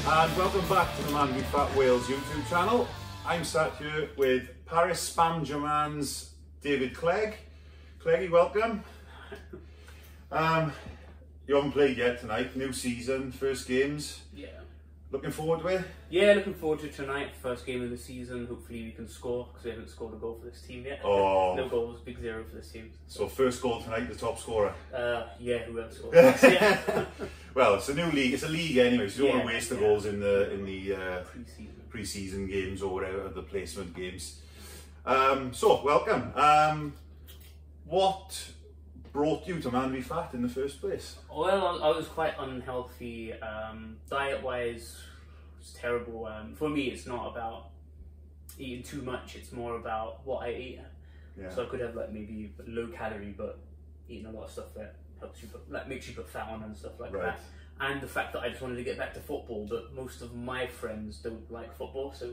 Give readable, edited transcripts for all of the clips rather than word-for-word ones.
And welcome back to the MANvFAT Wales YouTube channel. I'm sat here with Paris Spam Germain's David Clegg. Cleggy, welcome. You haven't played yet tonight, new season, first games. Yeah. Looking forward to it? Yeah, looking forward to tonight, first game of the season. Hopefully we can score, because we haven't scored a goal for this team yet. Oh. No goals, big zero for this team. So first goal tonight, the top scorer? Yeah, who else scored? Yeah. Well, it's a new league, it's a league anyway, so you don't want to waste the goals in the pre-season games or whatever, the placement games. So, welcome. What brought you to MANvFAT in the first place? Well, I was quite unhealthy. Diet-wise, it's terrible. For me, it's not about eating too much, it's more about what I eat. Yeah. So I could have like maybe low calorie, but eating a lot of stuff that helps you makes you put fat on and stuff like that. And the fact that I just wanted to get back to football, but most of my friends don't like football, so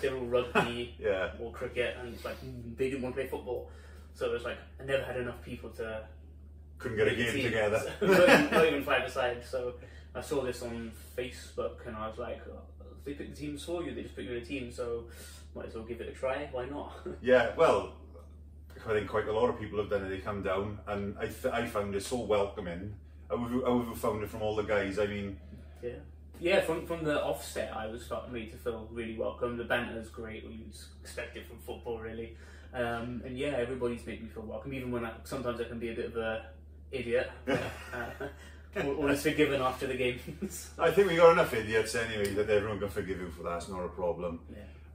they're all rugby or cricket, and it's like they didn't want to play football. So it was like I never had enough people to couldn't get a game together. not even 5-a-side. So I saw this on Facebook, and I was like, if they pick the teams for you, they just put you in a team. So might as well give it a try. Why not? Yeah, well, I think quite a lot of people have done it. They come down, and I found it so welcoming. How have you found it from all the guys? I mean, yeah. From the offset, I was made to feel really welcome. The banter is great. We expect it from football, really. And yeah, everybody's made me feel welcome. Even when sometimes I can be a bit of a idiot. Always forgiven after the games. I think we got enough idiots anyway that everyone can forgive you for that. It's not a problem.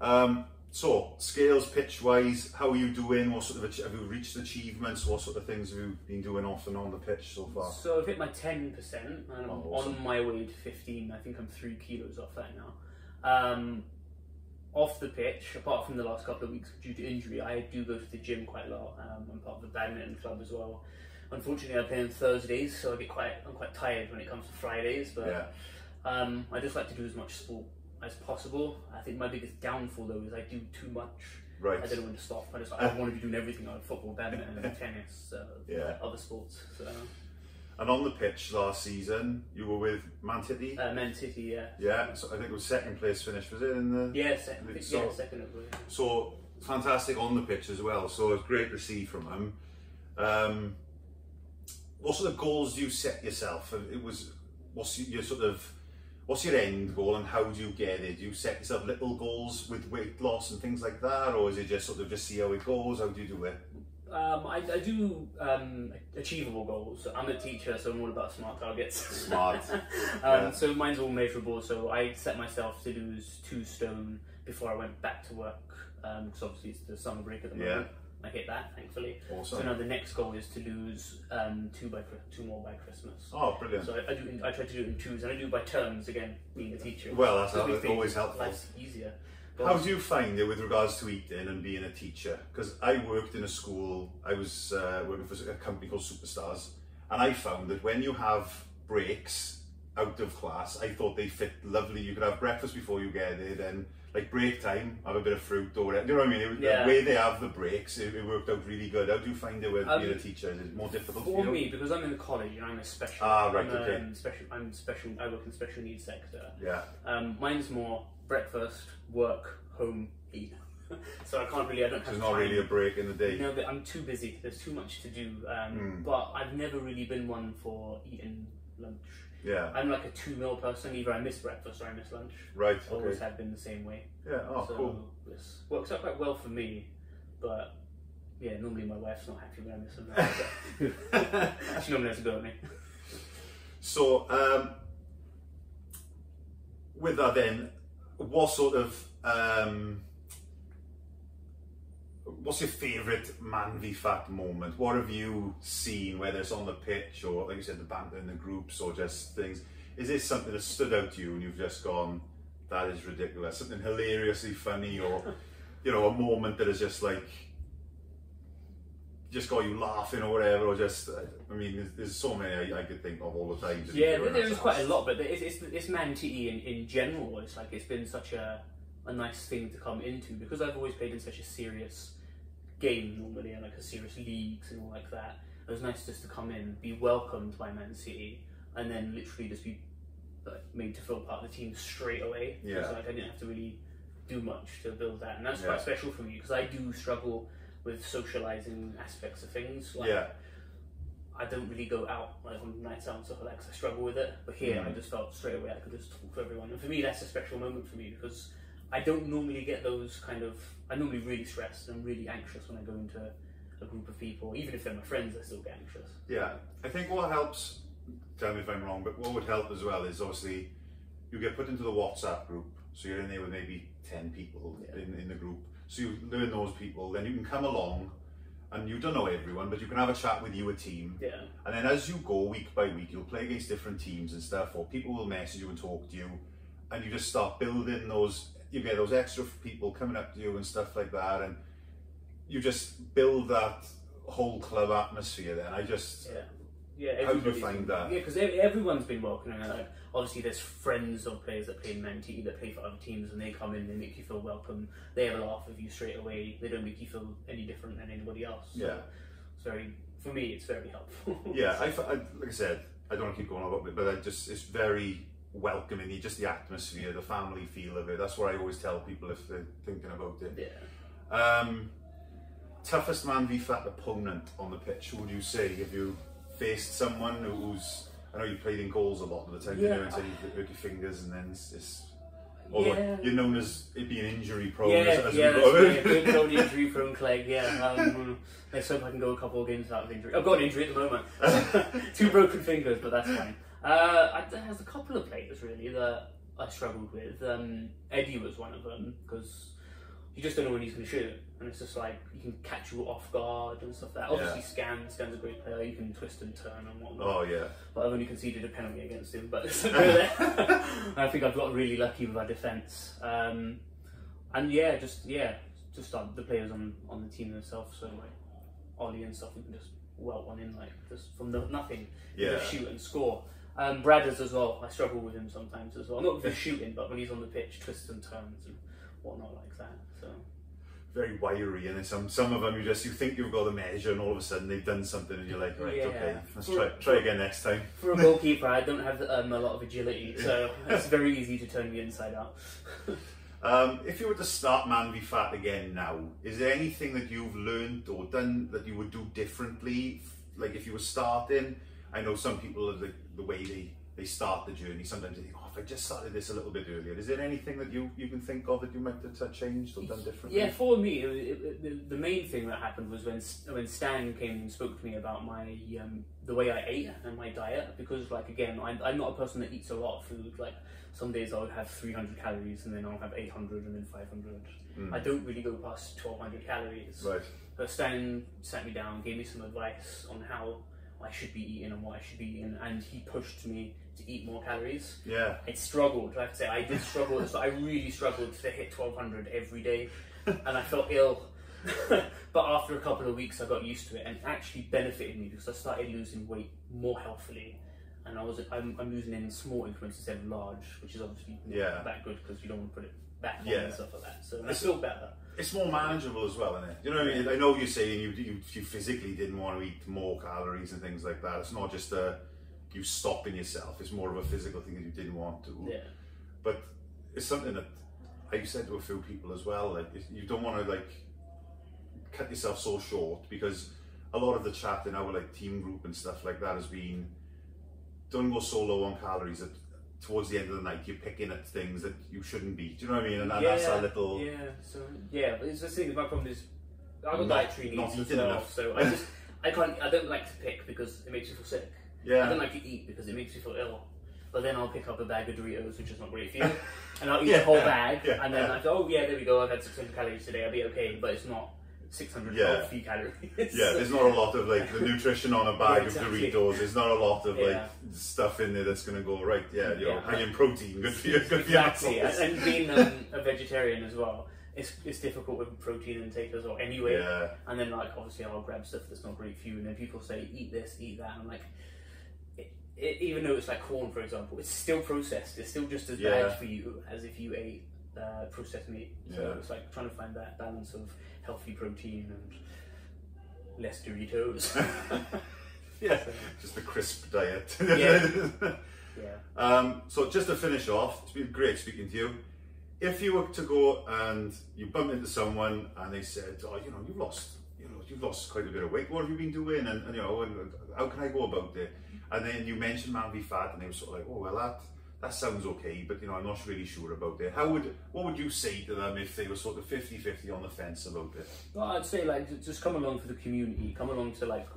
Yeah. So, scales, pitch-wise, how are you doing? What sort of have you reached achievements? What sort of things have you been doing off and on the pitch so far? So I've hit my 10%, and I'm on my way to 15. I think I'm 3 kilos off that now. Off the pitch, apart from the last couple of weeks due to injury, I do go to the gym quite a lot. I'm part of the badminton club as well. Unfortunately, I play on Thursdays, so I'm quite tired when it comes to Fridays. But I just like to do as much sport as possible. I think my biggest downfall though is I do too much. Right. I don't know when to stop. I want to be doing everything like football, badminton, and tennis, other sports. So. And on the pitch last season, you were with Man City? Man City, yeah. Yeah, so I think it was second place finish, was it? In the second. Second of it. So fantastic on the pitch as well. So it's great to see from him. What sort of goals do you set yourself? What's your end goal, and how do you get it? Do you set yourself little goals with weight loss and things like that, or is it just just see how it goes? How do you do it? I do achievable goals. I'm a teacher, so I'm all about smart targets. Smart. So mine's all measurable. So I set myself to lose 2 stone before I went back to work, because obviously it's the summer break at the moment. I hit that, thankfully. Awesome. So now the next goal is to lose 2 more by Christmas. Oh, brilliant. So I try to do it in 2s, and I do by terms, again, being a teacher. Well, that's always helpful. Life's easier. How do you find it with regards to eating and being a teacher? Because I worked in a school, I was working for a company called Superstars, and I found that when you have breaks out of class, I thought they fit lovely. You could have breakfast before you get it, and like break time, have a bit of fruit or whatever. You know what I mean? The way they have the breaks, it worked out really good. How do you find it with being a teacher? Is it more difficult for you? me, because I'm in the college and I'm a special. Right, I'm special. I work in the special needs sector. Yeah. Mine's more breakfast, work, home, eat. So I can't really. I don't have. There's not really a break in the day. No, I'm too busy. There's too much to do. But I've never really been one for eating lunch. Yeah. I'm like a 2 meal person. Either I miss breakfast or I miss lunch. Right. Always have been the same way. Yeah. Oh, so cool. This works out quite well for me, but yeah, normally my wife's not happy when I miss them. She normally has to go at me. So, with that then, what sort of what's your favourite MANvFAT moment? What have you seen, whether it's on the pitch or, like you said, the banter in the groups or just things? Is this something that stood out to you and you've just gone, that is ridiculous? Something hilariously funny, or, you know, a moment that is just like, just got you laughing or whatever, or just, I mean, there's so many I could think of all the time. Yeah, there is quite a lot, but it's Man City in general. It's like, it's been such a nice thing to come into, because I've always played in such a serious game normally, and like a serious leagues and all like that. It was nice just to come in, be welcomed by Man City, and then literally just be made to feel part of the team straight away. Yeah. So like I didn't have to really do much to build that, and that's quite special for me because I do struggle with socialising aspects of things. Like, I don't really go out like on nights out and stuff like that because I struggle with it. But here, I just felt straight away I could just talk to everyone, and for me, that's a special moment for me because I don't normally get those kind of. I'm normally really stressed and really anxious when I go into a group of people. Even if they're my friends, I still get anxious. Yeah, I think what helps. Tell me if I'm wrong, but what would help as well is obviously you get put into the WhatsApp group, so you're in there with maybe 10 people in the group. So you learn those people, then you can come along, and you don't know everyone, but you can have a chat with you, a team. Yeah. And then as you go week by week, you'll play against different teams and stuff, or people will message you and talk to you, and you just start building those. You get those extra people coming up to you and stuff like that, and you just build that whole club atmosphere. Then I just. Yeah, how do you find that? Yeah, because everyone's been welcoming. Like, obviously, there's friends of players that play in MANvFAT that play for other teams, and they come in, they make you feel welcome. They have a laugh with you straight away. They don't make you feel any different than anybody else. So it's very, for me, it's very helpful. Yeah, I like I said, I don't want to keep going on about it, but it's very welcoming. Just the atmosphere, the family feel of it. That's what I always tell people if they're thinking about it. Yeah. Toughest MANvFAT opponent on the pitch? Who would you say? Have you faced someone who's, I know you played in goals a lot of the time, you know, until you hurt your fingers, and then it's you're known as it being injury prone as we go. Good old injury prone Clegg, let's hope I can go a couple of games without injury. I've got an injury at the moment. 2 broken fingers, but that's fine. There's a couple of players really that I struggled with. Eddie was one of them, because you just don't know when he's going to shoot, and it's just like he can catch you off guard and stuff like that. Obviously, Scan's a great player. You can twist and turn and whatnot. Oh yeah. But I've only conceded a penalty against him. But it's there. I think I've got really lucky with our defence. And just the players on the team themselves. So like Ollie and stuff, we can just welt one in like just from nothing. Just shoot and score. Bradders as well. I struggle with him sometimes as well. Not with the shooting, but when he's on the pitch, twists and turns and whatnot like that. So very wiry, and then some of them you think you've got the measure, and all of a sudden they've done something, and you're like, right, okay, let's try again next time. For a goalkeeper, I don't have a lot of agility, so it's very easy to turn me inside out. If you were to start MANvFAT again now, is there anything that you've learned or done that you would do differently? Like if you were starting, I know some people are the way they start the journey, sometimes they think, oh, if I just started this a little bit earlier. Is there anything that you can think of that you might have changed or done differently? Yeah, for me, the main thing that happened was when Stan came and spoke to me about my the way I ate and my diet, because like again, I'm not a person that eats a lot of food. Like some days I would have 300 calories and then I'll have 800 and then 500. I don't really go past 1200 calories. Right. But Stan sat me down, gave me some advice on how I should be eating and what I should be eating, and he pushed me to eat more calories. Yeah. I struggled, I have to say, I did struggle. So I really struggled to hit 1200 every day, and I felt ill. But after a couple of weeks, I got used to it, and it actually benefited me because I started losing weight more healthily, and I'm losing in small increments instead of large, which is obviously not that good because you don't want to put it back on and stuff like that. So I feel better. It's more manageable as well, isn't it? You know what I mean? I know you're saying you physically didn't want to eat more calories and things like that. It's not just you stopping yourself. It's more of a physical thing that you didn't want to. Yeah. But it's something that I've said to a few people as well. Like you don't want to like cut yourself so short, because a lot of the chat in our like team group and stuff like that has been, don't go so low on calories that towards the end of the night you're picking at things that you shouldn't be. Do you know what I mean? And that's a little... but it's the thing, my problem is I've got dietary needs as well, so I don't like to pick because it makes you feel sick. I don't like to eat because it makes you feel ill. But then I'll pick up a bag of Doritos, which is not great for you, and I'll eat the whole bag, and then I go, oh yeah, there we go, I've had 600 calories today, I'll be okay, but it's not 600 healthy calories. There's not a lot of like the nutrition on a bag of Doritos. There's not a lot of like stuff in there that's going to go right. You're high in protein, good for you. Exactly. And being a vegetarian as well, it's difficult with protein intake as well. Anyway, and then like obviously I'll grab stuff that's not great for you, and then people say eat this, eat that, and I'm like, even though it's like corn, for example, it's still processed. It's still just as bad for you as if you ate processed meat. So it's like trying to find that balance of healthy protein and less Doritos. Just a crisp diet. Yeah. So just to finish off, it's been great speaking to you. If you were to go and you bump into someone and they said, oh, you know, you've lost quite a bit of weight. What have you been doing? And you know, and how can I go about it? And then you mentioned ManvFAT, and they were sort of like, oh well, that sounds okay, but you know, I'm not really sure about it. What would you say to them if they were sort of 50-50 on the fence about it? Well, I'd say like just come along for the community, come along to like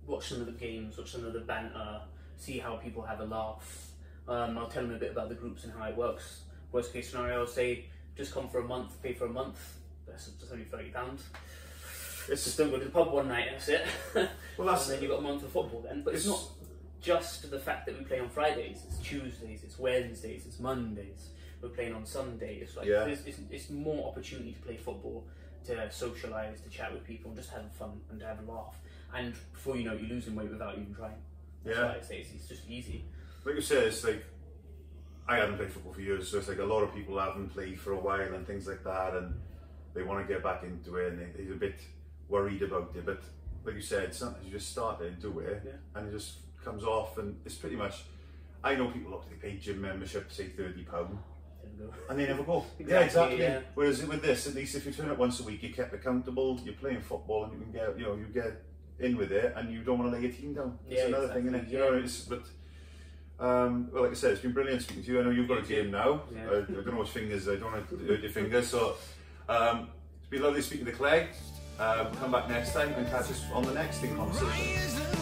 watch some of the games, watch some of the banter, see how people have a laugh. I'll tell them a bit about the groups and how it works. Worst case scenario, I'll say just come for a month, pay for a month. That's just only £30. It's just don't go to the pub one night, that's it. Well, and then you've got a month of football then. But it's not just the fact that we play on Fridays, it's Tuesdays, it's Wednesdays, it's Mondays, we're playing on Sunday. It's like it's more opportunity to play football, to socialise, to chat with people, and just have fun and to have a laugh. And before you know it, you're losing weight without even trying. That's why I say it's just easy. Like you said, it's like, I haven't played football for years, so it's like a lot of people haven't played for a while and things like that, and they want to get back into it, and they're a bit worried about it. But like you said, sometimes you just start it and do it, and it just comes off, and it's pretty much. I know people look, they pay gym membership, say £30, and they never go. Exactly. Whereas with this, at least if you turn up once a week, you're kept accountable. You're playing football, and you can get, you know, you get in with it, and you don't want to lay your team down. It's another thing, isn't it? You know, well, like I said, it's been brilliant speaking to you. I know you've got a game now. I don't know which fingers. I don't want to hurt your fingers. So it's been lovely speaking to Clegg. Come back next time and catch us on the next thing conversation.